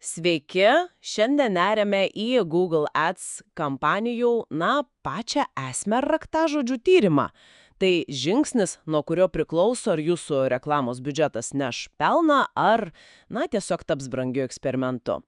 Sveiki, šiandien neriame į Google Ads kampanijų, pačią esmę raktažodžių tyrimą. Tai žingsnis, nuo kurio priklauso, ar jūsų reklamos biudžetas neš pelną, ar, tiesiog taps brangiu eksperimentu.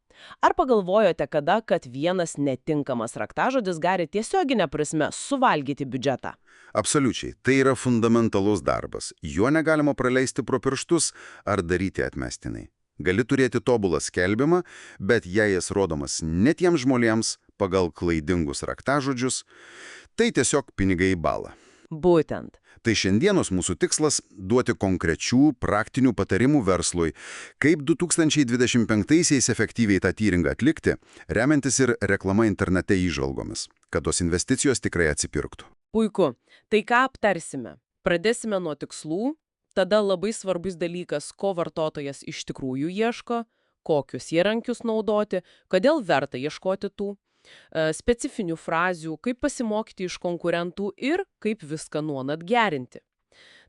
Ar pagalvojote kada, kad vienas netinkamas raktažodis gali tiesioginė prasme suvalgyti biudžetą? Absoliučiai. Tai yra fundamentalus darbas. Jo negalima praleisti pro pirštus ar daryti atmestinai. Gali turėti tobulą skelbimą, bet jei jis rodomas netiems žmonėms pagal klaidingus raktažodžius, tai tiesiog pinigai į balą. Būtent. Tai šiandienos mūsų tikslas – duoti konkrečių, praktinių patarimų verslui, kaip 2025-aisiais efektyviai tą tyringą atlikti, remiantis ir reklama internete įžvalgomis, kad tos investicijos tikrai atsipirktų. Puiku. Tai ką aptarsime? Pradėsime nuo tikslų, tada labai svarbus dalykas, ko vartotojas iš tikrųjų ieško, kokius įrankius naudoti, kodėl verta ieškoti tų, specifinių frazių, kaip pasimokyti iš konkurentų ir kaip viską nuolat gerinti.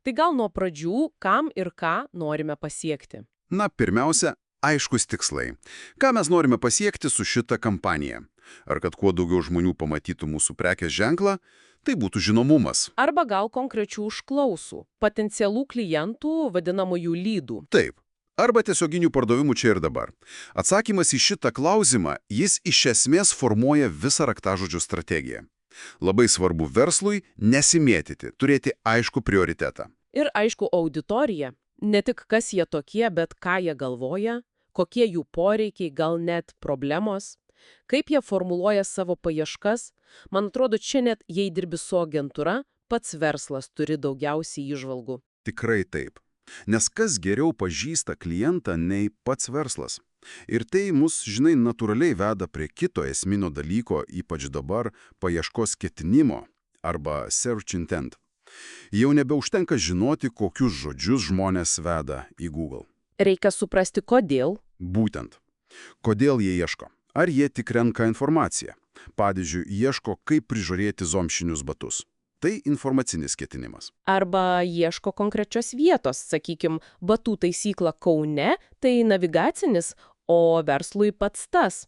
Tai gal nuo pradžių, kam ir ką norime pasiekti? Pirmiausia, aiškus tikslai. Ką mes norime pasiekti su šita kampanija? Ar kad kuo daugiau žmonių pamatytų mūsų prekės ženklą, tai būtų žinomumas. Arba gal konkrečių užklausų, potencialų klientų, vadinamųjų lydų. Taip. Arba tiesioginių pardavimų čia ir dabar. Atsakymas į šitą klausimą, jis iš esmės formuoja visą raktažodžių strategiją. Labai svarbu verslui nesimėtyti, turėti aiškų prioritetą. Ir aišku auditorija. Ne tik kas jie tokie, bet ką jie galvoja, kokie jų poreikiai, gal net problemos. Kaip jie formuluoja savo paieškas, man atrodo, čia net jei dirbi su agentūra, pats verslas turi daugiausiai įžvalgų. Tikrai taip. Nes kas geriau pažįsta klientą nei pats verslas. Ir tai mus, natūraliai veda prie kito esminio dalyko, ypač dabar paieškos ketinimo arba search intent. Jau nebeužtenka žinoti, kokius žodžius žmonės veda į Google. Reikia suprasti, kodėl. Būtent. Kodėl jie ieško? Ar jie tik renka informaciją? Pavyzdžiui, ieško, kaip prižiūrėti zomšinius batus. Tai informacinis ketinimas. Arba ieško konkrečios vietos, sakykim, batų taisykla Kaune, tai navigacinis, o verslui pats tas.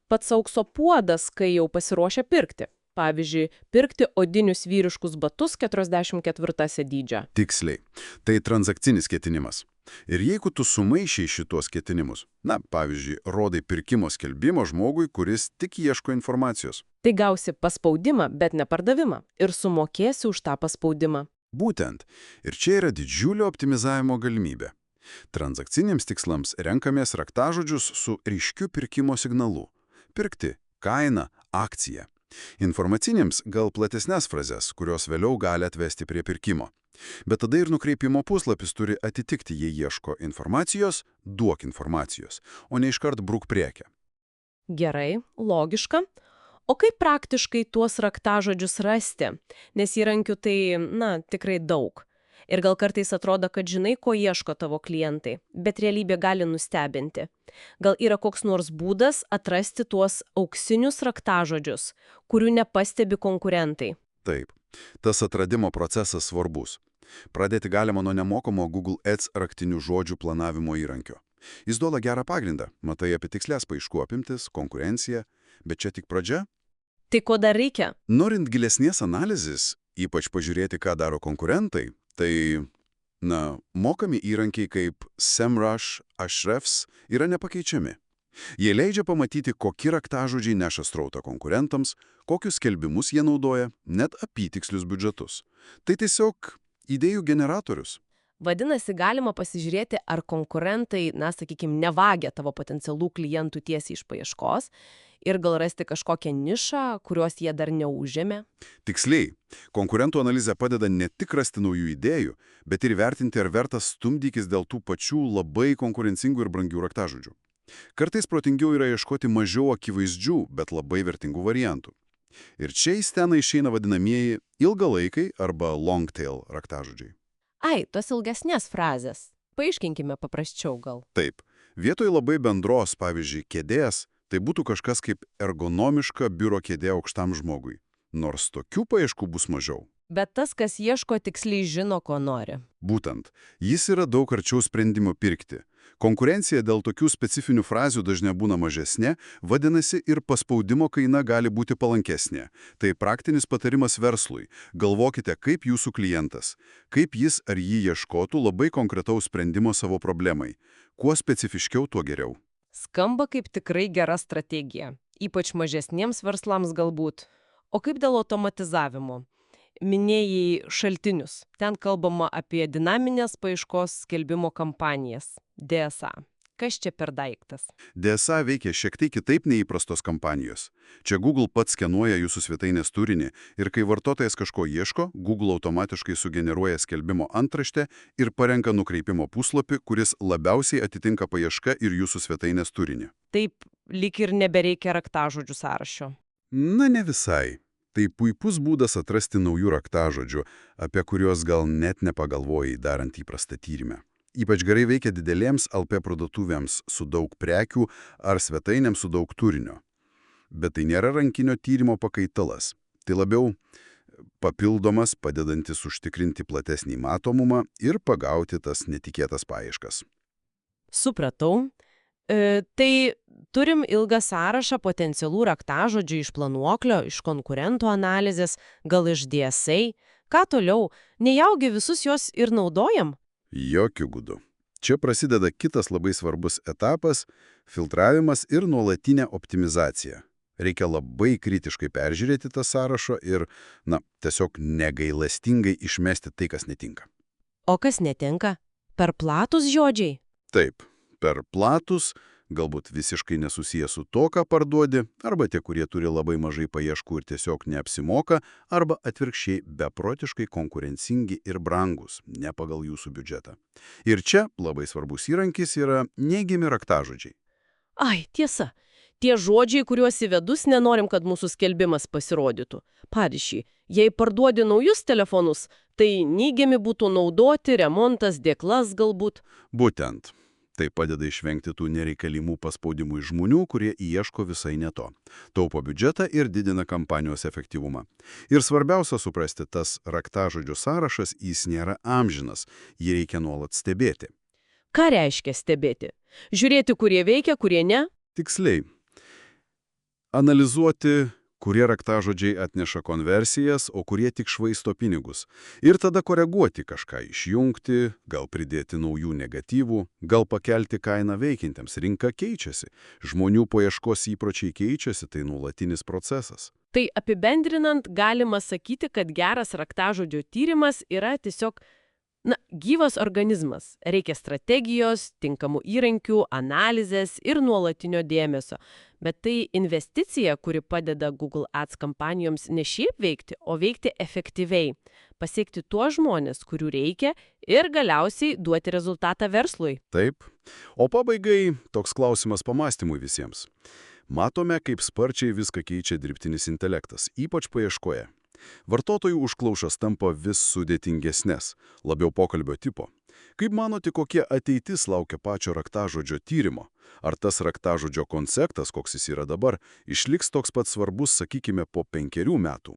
Pats aukso puodas, kai jau pasiruošia pirkti. Pavyzdžiui, pirkti odinius vyriškus batus 44 dydžio. Tiksliai. Tai transakcinis ketinimas. Ir jeigu tu sumaišiai šitos ketinimus, pavyzdžiui, rodai pirkimo skelbimo žmogui, kuris tik ieško informacijos. Tai gausi paspaudimą, bet ne pardavimą. Ir sumokėsi už tą paspaudimą. Būtent. Ir čia yra didžiulio optimizavimo galimybė. Transakciniams tikslams renkamės raktažodžius su ryškiu pirkimo signalu. Pirkti, kaina, akcija. Informacinėms gal platesnės frazes, kurios vėliau gali atvesti prie pirkimo. Bet tada ir nukreipimo puslapis turi atitikti, jei ieško informacijos, duok informacijos, o ne iškart bruk prekę. Gerai, logiška. O kaip praktiškai tuos raktažodžius rasti? Nes įrankių tai, tikrai daug. Ir gal kartais atrodo, kad žinai, ko ieško tavo klientai, bet realybė gali nustebinti. Gal yra koks nors būdas atrasti tuos auksinius raktažodžius, kurių nepastebi konkurentai? Taip. Tas atradimo procesas svarbus. Pradėti galima nuo nemokamo Google Ads raktinių žodžių planavimo įrankio. Jis duoda gerą pagrindą, matai apie tikslės paieškų apimtis, konkurenciją, bet čia tik pradžia. Tai ko dar reikia? Norint gilesnės analizės, ypač pažiūrėti, ką daro konkurentai, tai, mokami įrankiai kaip SEMrush, Ahrefs yra nepakeičiami. Jie leidžia pamatyti, kokie raktažodžiai neša srautą konkurentams, kokius skelbimus jie naudoja, net apytikslius biudžetus. Tai tiesiog idėjų generatorius. Vadinasi, galima pasižiūrėti, ar konkurentai, nevagia tavo potencialų klientų tiesiai iš paieškos ir gal rasti kažkokią nišą, kurios jie dar neužėmė. Tiksliai, konkurentų analizė padeda ne tik rasti naujų idėjų, bet ir vertinti, ar vertas stumdykis dėl tų pačių labai konkurencingų ir brangių raktažodžių. Kartais protingiau yra ieškoti mažiau akivaizdžių, bet labai vertingų variantų. Ir čia į sceną išeina vadinamieji ilgalaikai arba long tail raktažodžiai. Tos ilgesnės frazės. Paaiškinkime paprasčiau gal. Taip. Vietoj labai bendros, pavyzdžiui, kėdės, tai būtų kažkas kaip ergonomiška biuro kėdė aukštam žmogui. Nors tokių paieškų bus mažiau. Bet tas, kas ieško, tiksliai žino, ko nori. Būtent. Jis yra daug arčiau sprendimo pirkti. Konkurencija dėl tokių specifinių frazių dažnai būna mažesnė, vadinasi, ir paspaudimo kaina gali būti palankesnė. Tai praktinis patarimas verslui. Galvokite, kaip jūsų klientas, kaip jis ar ji ieškotų labai konkretaus sprendimo savo problemai. Kuo specifiškiau, tuo geriau. Skamba kaip tikrai gera strategija, ypač mažesniems verslams galbūt. O kaip dėl automatizavimo? Minėjai šaltinius. Ten kalbama apie dinaminės paieškos skelbimo kampanijas. DSA. Kas čia per daiktas? DSA veikia šiek tiek kitaip nei įprastos kampanijos. Čia Google pats skenuoja jūsų svetainės turinį ir kai vartotojas kažko ieško, Google automatiškai sugeneruoja skelbimo antraštę ir parenka nukreipimo puslapį, kuris labiausiai atitinka paiešką ir jūsų svetainės turinį. Taip, lyg ir nebereikia raktažodžių sąrašo. Na, ne visai. Tai puikus būdas atrasti naujų raktažodžių, apie kuriuos gal net nepagalvojai darant įprastą tyrimą. Ypač gerai veikia didelėms LP parduotuvėms su daug prekių ar svetainėms su daug turinio. Bet tai nėra rankinio tyrimo pakaitalas. Tai labiau papildomas, padedantis užtikrinti platesnį matomumą ir pagauti tas netikėtas paieškas. Supratau. Tai turim ilgą sąrašą potencialų raktažodžių iš planuoklio, iš konkurentų analizės, gal iš DSA. Ką toliau? Nejaugi visus juos ir naudojam? Jokių būdų. Čia prasideda kitas labai svarbus etapas – filtravimas ir nuolatinė optimizacija. Reikia labai kritiškai peržiūrėti tą sąrašą ir, tiesiog negailestingai išmesti tai, kas netinka. O kas netinka? Per platus žodžiai? Taip, per platus, galbūt visiškai nesusiję su to, ką parduodi, arba tie, kurie turi labai mažai paieškų ir tiesiog neapsimoka, arba atvirkščiai beprotiškai konkurencingi ir brangus, ne pagal jūsų biudžetą. Ir čia labai svarbus įrankis yra neigiami raktažodžiai. Ai, tiesa. Tie žodžiai, kuriuos įvedus, nenorim, kad mūsų skelbimas pasirodytų. Pavyzdžiui, jei parduodi naujus telefonus, tai neigiami būtų naudoti, remontas, dėklas galbūt. Būtent. Tai padeda išvengti tų nereikalingų paspaudimų iš žmonių, kurie ieško visai ne to. Taupo biudžetą ir didina kampanijos efektyvumą. Ir svarbiausia suprasti, tas raktažodžių sąrašas jis nėra amžinas, jį reikia nuolat stebėti. Ką reiškia stebėti? Žiūrėti, kurie veikia, kurie ne? Tiksliai. Analizuoti, kurie raktažodžiai atneša konversijas, o kurie tik švaisto pinigus. Ir tada koreguoti kažką, išjungti, gal pridėti naujų negatyvų, gal pakelti kainą veikiantiems. Rinka keičiasi, žmonių paieškos įpročiai keičiasi, tai nuolatinis procesas. Tai apibendrinant, galima sakyti, kad geras raktažodžių tyrimas yra tiesiog gyvas organizmas. Reikia strategijos, tinkamų įrankių, analizės ir nuolatinio dėmesio. Bet tai investicija, kuri padeda Google Ads kampanijoms ne šiaip veikti, o veikti efektyviai. Pasiekti tuos žmonės, kurių reikia ir galiausiai duoti rezultatą verslui. Taip. O pabaigai toks klausimas pamastymui visiems. Matome, kaip sparčiai viską keičia dirbtinis intelektas, ypač paieškoje. Vartotojų užklausos tampa vis sudėtingesnės, labiau pokalbio tipo. Kaip manote, kokie ateitis laukia pačio raktažodžio tyrimo? Ar tas raktažodžio konceptas, koks jis yra dabar, išliks toks pat svarbus, sakykime, po 5 metų?